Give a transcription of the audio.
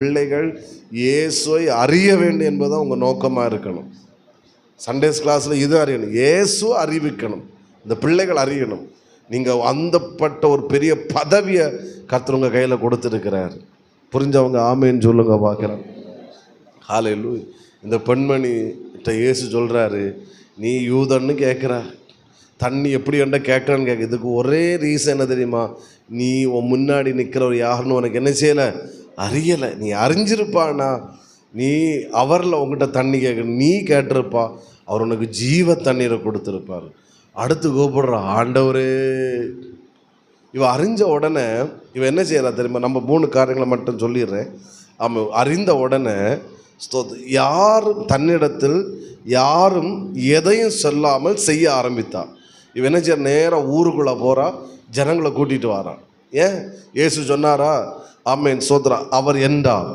பிள்ளைகள் இயேசுவை அறிய வேண்டும் என்பதுதான் உங்கள் நோக்கமாக இருக்கணும். சண்டேஸ் கிளாஸில் இது அறியணும், இயேசு அறிவிக்கணும், இந்த பிள்ளைகள் அறியணும். நீங்கள் அந்தப்பட்ட ஒரு பெரிய பதவியை கர்த்தர் உங்கள் கையில் கொடுத்துருக்கிறார். புரிஞ்சவங்க ஆமேன்னு சொல்லுங்க பார்க்குறேன். ஹல்லேலூயா. இந்த பெண்மணிகிட்ட இயேசு சொல்கிறாரு, நீ யூதன்னு கேட்குற, தண்ணி எப்படி என்ன கேட்குறான்னு கேட்க. இதுக்கு ஒரே ரீசன் என்ன தெரியுமா? நீ உன் முன்னாடி நிற்கிறவர் யாருன்னு உனக்கு என்ன செய்யலை, அறியலை. நீ அறிஞ்சிருப்பானா, நீ அவரில் உங்ககிட்ட தண்ணி கேட்க நீ கேட்டிருப்பா, அவர் உனக்கு ஜீவ தண்ணீரை கொடுத்துருப்பார். அடுத்து கூப்பிடுற ஆண்டவரே. இவன் அறிஞ்ச உடனே இவன் என்ன செய்யறா தெரியுமா? நம்ம 3 காரியங்களை மட்டும் சொல்லிடுறேன். அவன் அறிந்த உடனே யாரும் தன்னிடத்தில் யாரும் எதையும் சொல்லாமல் செய்ய ஆரம்பித்தான். இவன் என்ன செய்ய, நேராக ஊருக்குள்ளே போகிறா, ஜனங்களை கூட்டிகிட்டு வரான். ஏன்? இயேசு சொன்னாரா? ஆமென், சோத்ரா. அவர் என்றார்